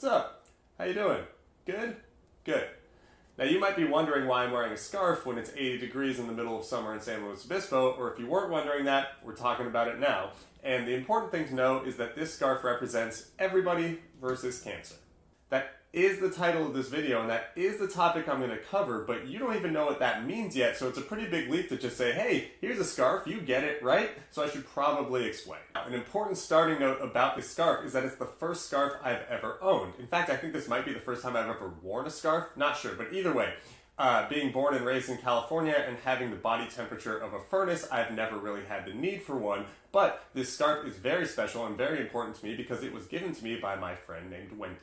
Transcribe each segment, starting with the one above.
What's up? How you doing? Good? Good. Now you might be wondering why I'm wearing a scarf when it's 80 degrees in the middle of summer in San Luis Obispo, or if you weren't wondering that, we're talking about it now. And the important thing to know is that this scarf represents everybody versus cancer. That is the title of this video, and that is the topic I'm going to cover, but you don't even know what that means yet, so it's a pretty big leap to just say, hey, here's a scarf, you get it, right? So I should probably explain. An important starting note about this scarf is that it's the first scarf I've ever owned. In fact, I think this might be the first time I've ever worn a scarf, not sure, but either way. Being born and raised in California and having the body temperature of a furnace, I've never really had the need for one, but this scarf is very special and very important to me because it was given to me by my friend named Wendy.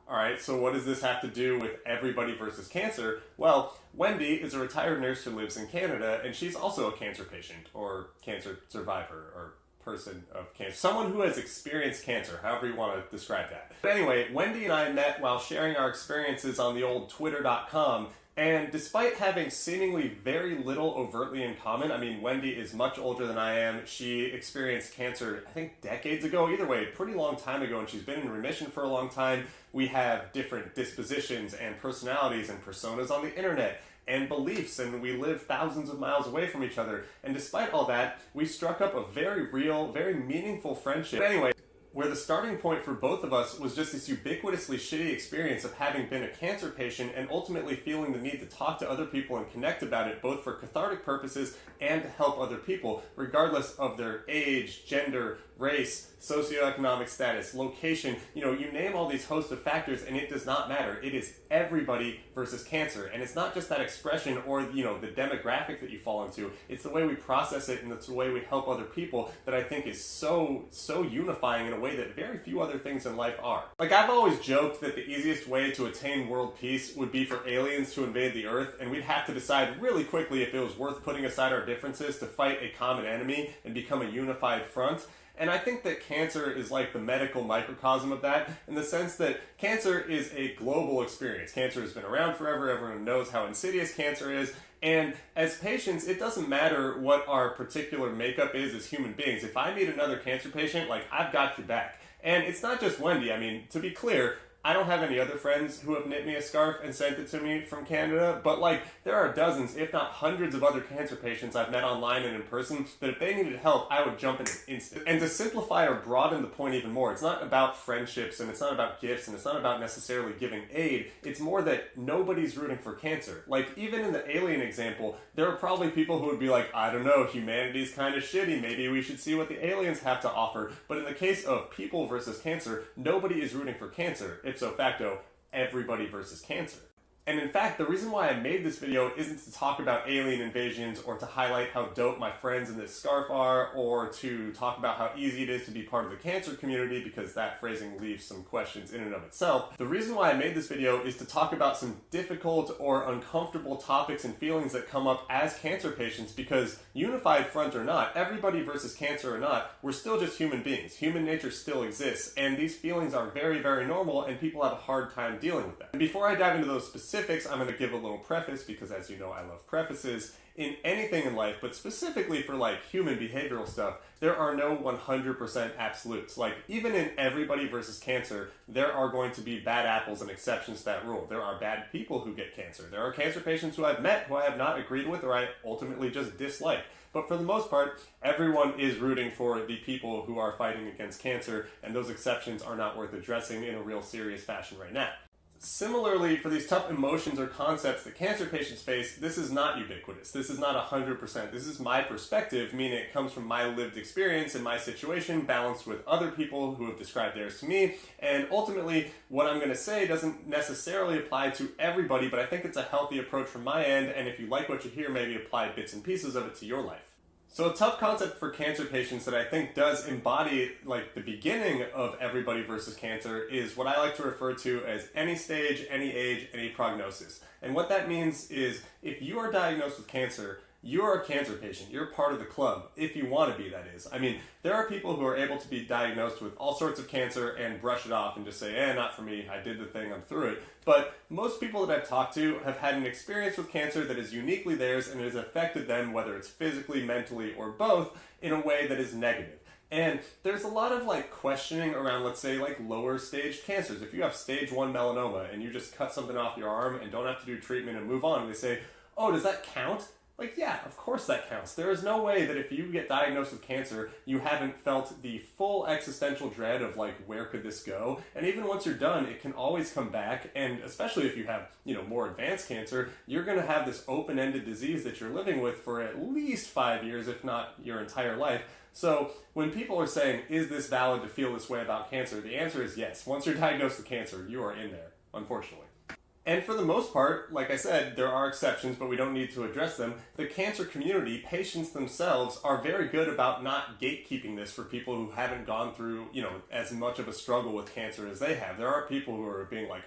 Alright, so what does this have to do with everybody versus cancer? Well, Wendy is a retired nurse who lives in Canada, and she's also a cancer patient, or cancer survivor, or person of cancer. Someone who has experienced cancer, however you want to describe that. But anyway, Wendy and I met while sharing our experiences on the old twitter.com, and despite having seemingly very little overtly in common, I mean, Wendy is much older than I am. She experienced cancer, I think, decades ago. Either way, a pretty long time ago, and she's been in remission for a long time. We have different dispositions and personalities and personas on the internet and beliefs, and we live thousands of miles away from each other. And despite all that, we struck up a very real, very meaningful friendship. But anyway, where the starting point for both of us was just this ubiquitously shitty experience of having been a cancer patient and ultimately feeling the need to talk to other people and connect about it, both for cathartic purposes and to help other people, regardless of their age, gender, race, socioeconomic status, location, you name all these host of factors, and it does not matter. It is everybody versus cancer. And it's not just that expression or, the demographic that you fall into. It's the way we process it, and it's the way we help other people that I think is so unifying in a way that very few other things in life are. Like, I've always joked that the easiest way to attain world peace would be for aliens to invade the Earth, and we'd have to decide really quickly if it was worth putting aside our differences to fight a common enemy and become a unified front. And I think that cancer is like the medical microcosm of that, in the sense that cancer is a global experience. Cancer has been around forever, everyone knows how insidious cancer is, and as patients, it doesn't matter what our particular makeup is as human beings. If I meet another cancer patient, I've got your back. And it's not just Wendy. I mean, to be clear, I don't have any other friends who have knit me a scarf and sent it to me from Canada, but there are dozens, if not hundreds of other cancer patients I've met online and in person that if they needed help, I would jump in an instant. And to simplify or broaden the point even more, it's not about friendships and it's not about gifts and it's not about necessarily giving aid. It's more that nobody's rooting for cancer. Even in the alien example, there are probably people who would be like, I don't know, humanity's kind of shitty, maybe we should see what the aliens have to offer. But in the case of people versus cancer, nobody is rooting for cancer. Ipso facto, everybody versus cancer. And in fact, the reason why I made this video isn't to talk about alien invasions or to highlight how dope my friends in this scarf are or to talk about how easy it is to be part of the cancer community, because that phrasing leaves some questions in and of itself. The reason why I made this video is to talk about some difficult or uncomfortable topics and feelings that come up as cancer patients, because unified front or not, everybody versus cancer or not, we're still just human beings. Human nature still exists, and these feelings are very, very normal, and people have a hard time dealing with them. And before I dive into those specifics, I'm going to give a little preface, because as you know, I love prefaces in anything in life, but specifically for human behavioral stuff, there are no 100% absolutes. Even in everybody versus cancer, there are going to be bad apples and exceptions to that rule. There are bad people who get cancer. There are cancer patients who I've met who I have not agreed with or I ultimately just dislike. But for the most part, everyone is rooting for the people who are fighting against cancer, and those exceptions are not worth addressing in a real serious fashion right now. Similarly, for these tough emotions or concepts that cancer patients face, this is not ubiquitous. This is not 100%. This is my perspective, meaning it comes from my lived experience and my situation balanced with other people who have described theirs to me. And ultimately, what I'm going to say doesn't necessarily apply to everybody, but I think it's a healthy approach from my end. And if you like what you hear, maybe apply bits and pieces of it to your life. So a tough concept for cancer patients that I think does embody the beginning of everybody versus cancer is what I like to refer to as any stage, any age, any prognosis. And what that means is if you are diagnosed with cancer, you're a cancer patient. You're part of the club, if you want to be, that is. I mean, there are people who are able to be diagnosed with all sorts of cancer and brush it off and just say, not for me, I did the thing, I'm through it. But most people that I've talked to have had an experience with cancer that is uniquely theirs and it has affected them, whether it's physically, mentally, or both, in a way that is negative. And there's a lot of like questioning around, let's say, like lower stage cancers. If you have stage 1 melanoma and you just cut something off your arm and don't have to do treatment and move on, and they say, oh, does that count? Like, yeah, of course that counts. There is no way that if you get diagnosed with cancer, you haven't felt the full existential dread of like, where could this go? And even once you're done, it can always come back. And especially if you have, more advanced cancer, you're going to have this open-ended disease that you're living with for at least 5 years, if not your entire life. So when people are saying, is this valid to feel this way about cancer? The answer is yes. Once you're diagnosed with cancer, you are in there, unfortunately. And for the most part, like I said, there are exceptions, but we don't need to address them. The cancer community, patients themselves, are very good about not gatekeeping this for people who haven't gone through, as much of a struggle with cancer as they have. There are people who are being like,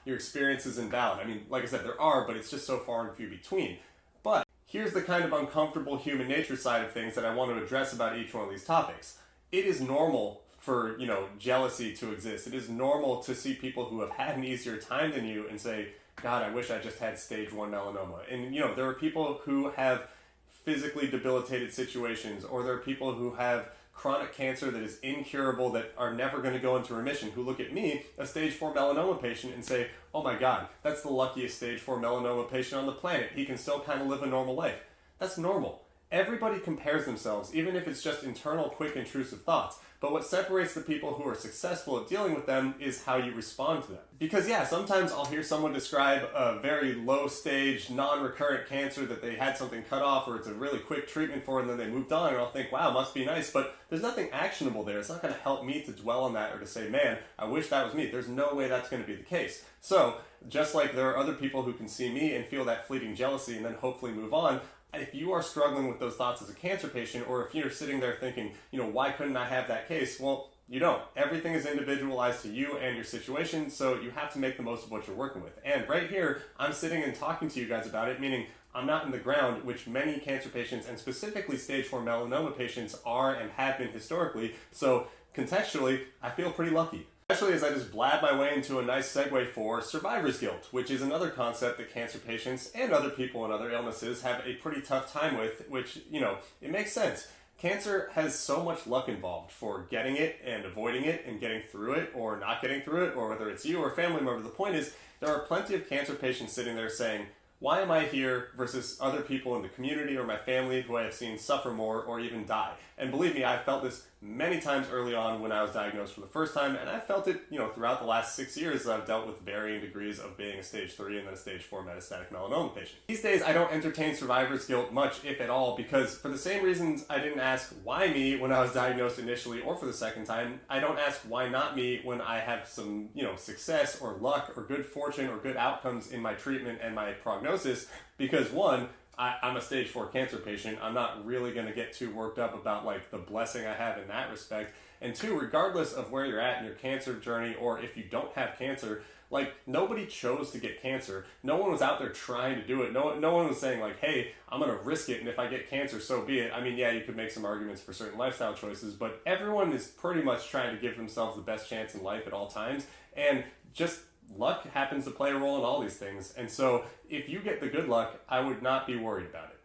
your experience is invalid. I mean, like I said, there are, but it's just so far and few between. But here's the kind of uncomfortable human nature side of things that I want to address about each one of these topics. It is normal for, jealousy to exist. It is normal to see people who have had an easier time than you and say, God, I wish I just had stage 1 melanoma. And, there are people who have physically debilitated situations, or there are people who have chronic cancer that is incurable that are never going to go into remission, who look at me, a stage 4 melanoma patient, and say, oh my God, that's the luckiest stage 4 melanoma patient on the planet. He can still kind of live a normal life. That's normal. Everybody compares themselves, even if it's just internal, quick, intrusive thoughts. But what separates the people who are successful at dealing with them is how you respond to them. Because sometimes I'll hear someone describe a very low stage, non-recurrent cancer that they had something cut off or it's a really quick treatment for and then they moved on, and I'll think, wow, must be nice, but there's nothing actionable there. It's not going to help me to dwell on that or to say, man, I wish that was me. There's no way that's going to be the case. So, just like there are other people who can see me and feel that fleeting jealousy and then hopefully move on, if you are struggling with those thoughts as a cancer patient, or if you're sitting there thinking, why couldn't I have that case? Well, you don't. Everything is individualized to you and your situation, so you have to make the most of what you're working with. And right here, I'm sitting and talking to you guys about it, meaning I'm not in the ground, which many cancer patients, and specifically stage 4 melanoma patients, are and have been historically. So contextually, I feel pretty lucky. Especially as I just blab my way into a nice segue for survivor's guilt, which is another concept that cancer patients and other people in other illnesses have a pretty tough time with, which, it makes sense. Cancer has so much luck involved for getting it and avoiding it and getting through it or not getting through it, or whether it's you or a family member. The point is, there are plenty of cancer patients sitting there saying, why am I here versus other people in the community or my family who I have seen suffer more or even die? And believe me, I felt this many times early on when I was diagnosed for the first time, and I felt it, throughout the last 6 years as I've dealt with varying degrees of being a stage 3 and then a stage 4 metastatic melanoma patient. These days, I don't entertain survivor's guilt much, if at all, because for the same reasons I didn't ask why me when I was diagnosed initially or for the second time, I don't ask why not me when I have some, success or luck or good fortune or good outcomes in my treatment and my prognosis, because one, I'm a stage 4 cancer patient. I'm not really going to get too worked up about like the blessing I have in that respect. And two, regardless of where you're at in your cancer journey, or if you don't have cancer, like nobody chose to get cancer. No one was out there trying to do it. No one was saying like, hey, I'm going to risk it, and if I get cancer, so be it. I mean, yeah, you could make some arguments for certain lifestyle choices, but everyone is pretty much trying to give themselves the best chance in life at all times. And just luck happens to play a role in all these things. And so if you get the good luck, I would not be worried about it.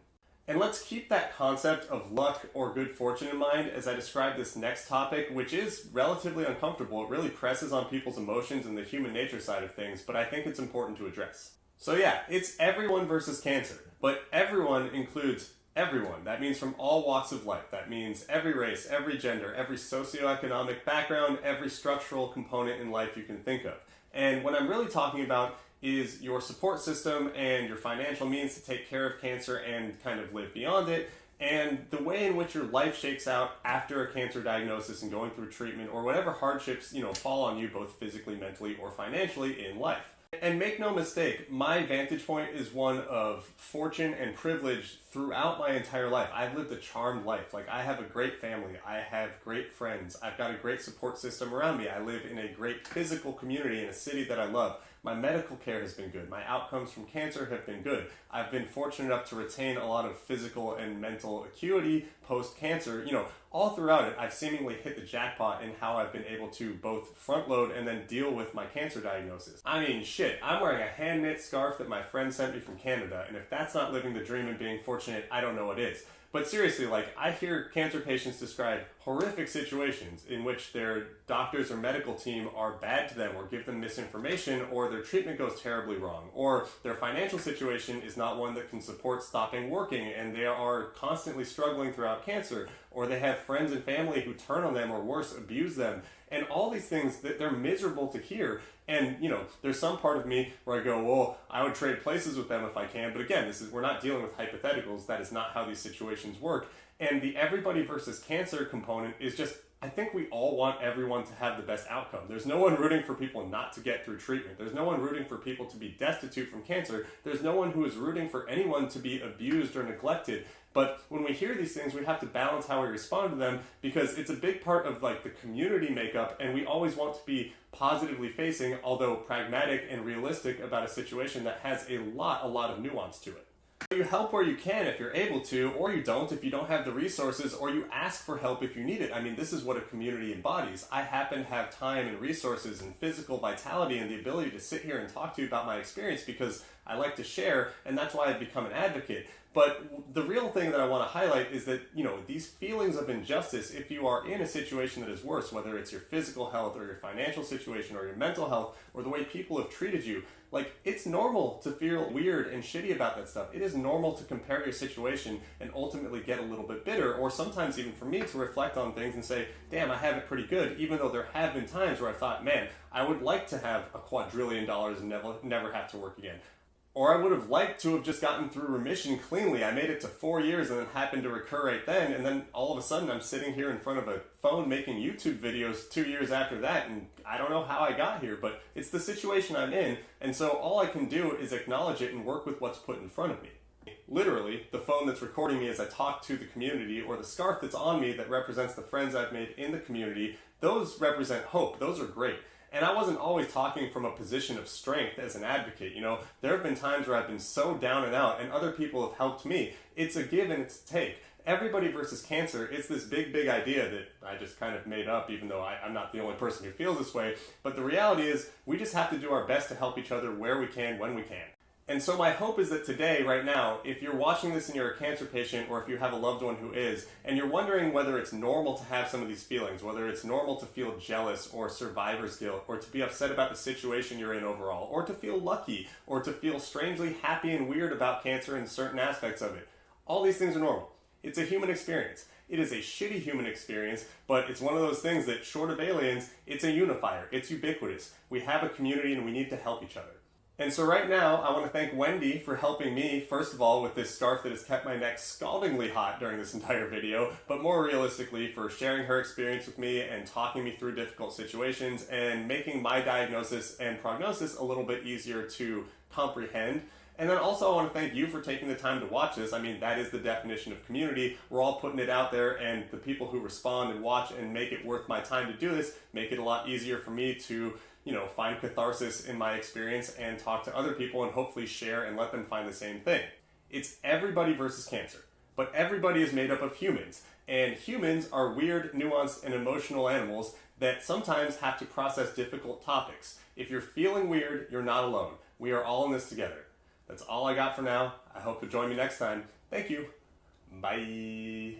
And let's keep that concept of luck or good fortune in mind as I describe this next topic, which is relatively uncomfortable. It really presses on people's emotions and the human nature side of things, but I think it's important to address. So yeah, it's everyone versus cancer, but everyone includes everyone. That means from all walks of life. That means every race, every gender, every socioeconomic background, every structural component in life you can think of. And what I'm really talking about is your support system and your financial means to take care of cancer and kind of live beyond it, and the way in which your life shakes out after a cancer diagnosis and going through treatment, or whatever hardships, fall on you both physically, mentally, or financially in life. And make no mistake, my vantage point is one of fortune and privilege throughout my entire life. I've lived a charmed life. Like, I have a great family. I have great friends. I've got a great support system around me. I live in a great physical community in a city that I love. My medical care has been good. My outcomes from cancer have been good. I've been fortunate enough to retain a lot of physical and mental acuity post-cancer. All throughout it, I've seemingly hit the jackpot in how I've been able to both front load and then deal with my cancer diagnosis. I mean, shit, I'm wearing a hand-knit scarf that my friend sent me from Canada, and if that's not living the dream and being fortunate, I don't know what is. But seriously, like, I hear cancer patients describe horrific situations in which their doctors or medical team are bad to them or give them misinformation, or their treatment goes terribly wrong, or their financial situation is not one that can support stopping working and they are constantly struggling throughout cancer, or they have friends and family who turn on them or worse, abuse them. And all these things that they're miserable to hear. And, there's some part of me where I go, well, I would trade places with them if I can. But again, we're not dealing with hypotheticals. That is not how these situations work. And the everybody versus cancer component is just, I think we all want everyone to have the best outcome. There's no one rooting for people not to get through treatment. There's no one rooting for people to be destitute from cancer. There's no one who is rooting for anyone to be abused or neglected. But when we hear these things, we have to balance how we respond to them, because it's a big part of the community makeup, and we always want to be positively facing, although pragmatic and realistic about a situation that has a lot of nuance to it. You help where you can if you're able to, or you don't if you don't have the resources, or you ask for help if you need it. I mean, this is what a community embodies. I happen to have time and resources and physical vitality and the ability to sit here and talk to you about my experience because I like to share, and that's why I've become an advocate. But the real thing that I want to highlight is that, these feelings of injustice, if you are in a situation that is worse, whether it's your physical health or your financial situation or your mental health or the way people have treated you, it's normal to feel weird and shitty about that stuff. It is normal to compare your situation and ultimately get a little bit bitter, or sometimes even for me to reflect on things and say, damn, I have it pretty good, even though there have been times where I thought, man, I would like to have $1 quadrillion and never have to work again. Or I would have liked to have just gotten through remission cleanly. I made it to 4 years and then happened to recur right then. And then all of a sudden I'm sitting here in front of a phone making YouTube videos 2 years after that. And I don't know how I got here, but it's the situation I'm in. And so all I can do is acknowledge it and work with what's put in front of me. Literally, the phone that's recording me as I talk to the community, or the scarf that's on me that represents the friends I've made in the community, those represent hope. Those are great. And I wasn't always talking from a position of strength as an advocate. There have been times where I've been so down and out, and other people have helped me. It's a give and it's a take. Everybody versus cancer, it's this big idea that I just kind of made up, even though I'm not the only person who feels this way. But the reality is, we just have to do our best to help each other where we can, when we can. And so my hope is that today, right now, if you're watching this and you're a cancer patient, or if you have a loved one who is, and you're wondering whether it's normal to have some of these feelings, whether it's normal to feel jealous or survivor's guilt, or to be upset about the situation you're in overall, or to feel lucky, or to feel strangely happy and weird about cancer and certain aspects of it, all these things are normal. It's a human experience. It is a shitty human experience, but it's one of those things that, short of aliens, it's a unifier. It's ubiquitous. We have a community and we need to help each other. And so right now, I want to thank Wendy for helping me, first of all, with this scarf that has kept my neck scaldingly hot during this entire video, but more realistically, for sharing her experience with me and talking me through difficult situations and making my diagnosis and prognosis a little bit easier to comprehend. And then also I want to thank you for taking the time to watch this. I mean, that is the definition of community. We're all putting it out there, and the people who respond and watch and make it worth my time to do this make it a lot easier for me to find catharsis in my experience and talk to other people and hopefully share and let them find the same thing. It's everybody versus cancer, but everybody is made up of humans, and humans are weird, nuanced, and emotional animals that sometimes have to process difficult topics. If you're feeling weird, you're not alone. We are all in this together. That's all I got for now. I hope you'll join me next time. Thank you. Bye.